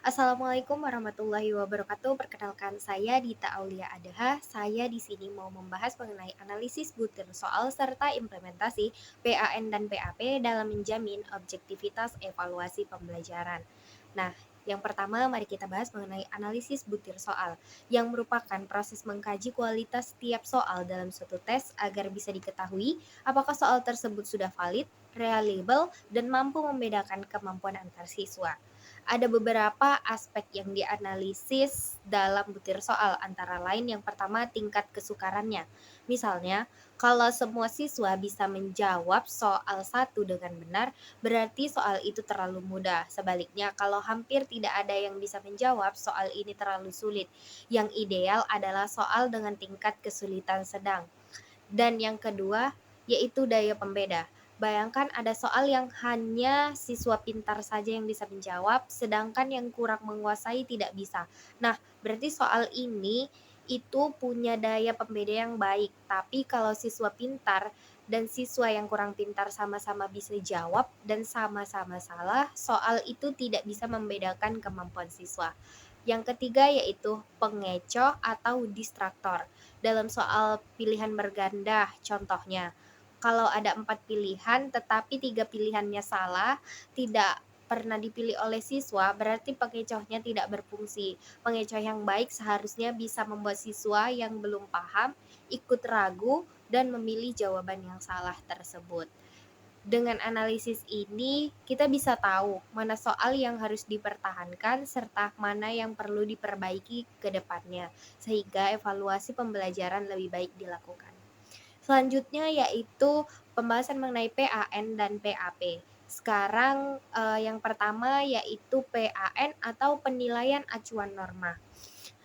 Assalamualaikum warahmatullahi wabarakatuh. Perkenalkan saya Dita Aulia Adaha. Saya di sini mau membahas mengenai analisis butir soal serta implementasi PAN dan PAP dalam menjamin objektivitas evaluasi pembelajaran. Nah, yang pertama mari kita bahas mengenai analisis butir soal yang merupakan proses mengkaji kualitas setiap soal dalam suatu tes agar bisa diketahui apakah soal tersebut sudah valid, reliable, dan mampu membedakan kemampuan antar siswa. Ada beberapa aspek yang dianalisis dalam butir soal, antara lain yang pertama tingkat kesukarannya. Misalnya, kalau semua siswa bisa menjawab soal satu dengan benar, berarti soal itu terlalu mudah. Sebaliknya, kalau hampir tidak ada yang bisa menjawab, soal ini terlalu sulit. Yang ideal adalah soal dengan tingkat kesulitan sedang. Dan yang kedua, yaitu daya pembeda. Bayangkan ada soal yang hanya siswa pintar saja yang bisa menjawab, sedangkan yang kurang menguasai tidak bisa. Nah, berarti soal ini itu punya daya pembeda yang baik. Tapi kalau siswa pintar dan siswa yang kurang pintar sama-sama bisa jawab dan sama-sama salah, soal itu tidak bisa membedakan kemampuan siswa. Yang ketiga yaitu pengecoh atau distraktor. Dalam soal pilihan berganda, contohnya, kalau ada 4 pilihan tetapi 3 pilihannya salah, tidak pernah dipilih oleh siswa, berarti pengecohnya tidak berfungsi. Pengecoh yang baik seharusnya bisa membuat siswa yang belum paham ikut ragu dan memilih jawaban yang salah tersebut. Dengan analisis ini, kita bisa tahu mana soal yang harus dipertahankan serta mana yang perlu diperbaiki ke depannya, sehingga evaluasi pembelajaran lebih baik dilakukan. Selanjutnya yaitu pembahasan mengenai PAN dan PAP. Sekarang yang pertama yaitu PAN atau penilaian acuan norma.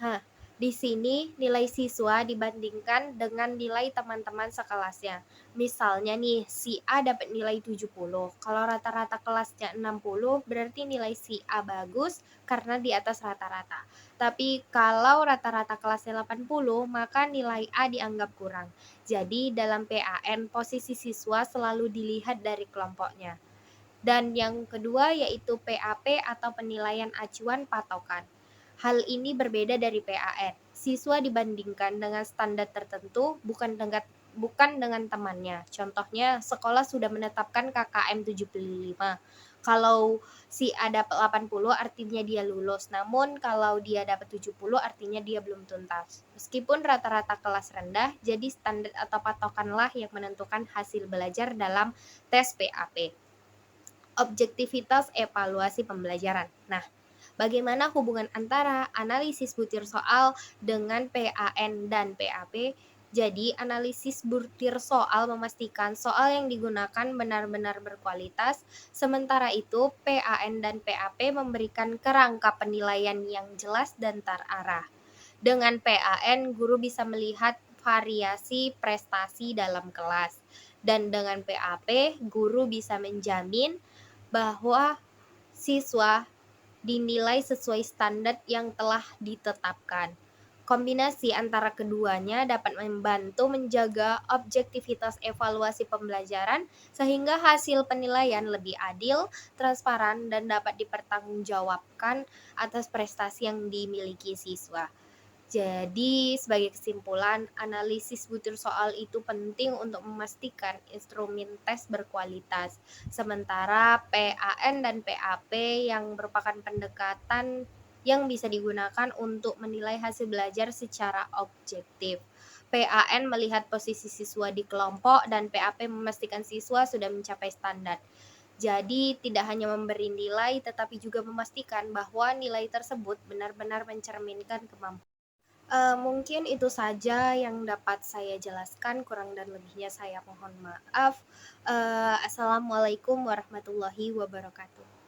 Nah, di sini nilai siswa dibandingkan dengan nilai teman-teman sekelasnya. Misalnya nih, si A dapat nilai 70. Kalau rata-rata kelasnya 60, berarti nilai si A bagus karena di atas rata-rata. Tapi kalau rata-rata kelasnya 80, maka nilai A dianggap kurang. Jadi dalam PAN, posisi siswa selalu dilihat dari kelompoknya. Dan yang kedua yaitu PAP atau penilaian acuan patokan. Hal ini berbeda dari PAN. Siswa dibandingkan dengan standar tertentu, bukan dengan temannya. Contohnya, sekolah sudah menetapkan KKM 75. Kalau si A dapat 80 artinya dia lulus, namun kalau dia dapat 70 artinya dia belum tuntas. Meskipun rata-rata kelas rendah, jadi standar atau patokanlah yang menentukan hasil belajar dalam tes PAP. Objektivitas evaluasi pembelajaran. Nah, bagaimana hubungan antara analisis butir soal dengan PAN dan PAP? Jadi, analisis butir soal memastikan soal yang digunakan benar-benar berkualitas, sementara itu PAN dan PAP memberikan kerangka penilaian yang jelas dan terarah. Dengan PAN, guru bisa melihat variasi prestasi dalam kelas, dan dengan PAP, guru bisa menjamin bahwa siswa dinilai sesuai standar yang telah ditetapkan. Kombinasi antara keduanya dapat membantu menjaga objektivitas evaluasi pembelajaran sehingga hasil penilaian lebih adil, transparan, dan dapat dipertanggungjawabkan atas prestasi yang dimiliki siswa. Jadi, sebagai kesimpulan, analisis butir soal itu penting untuk memastikan instrumen tes berkualitas. Sementara PAN dan PAP yang merupakan pendekatan yang bisa digunakan untuk menilai hasil belajar secara objektif. PAN melihat posisi siswa di kelompok dan PAP memastikan siswa sudah mencapai standar. Jadi, tidak hanya memberi nilai, tetapi juga memastikan bahwa nilai tersebut benar-benar mencerminkan kemampuan. Mungkin itu saja yang dapat saya jelaskan, kurang dan lebihnya saya mohon maaf. Assalamualaikum warahmatullahi wabarakatuh.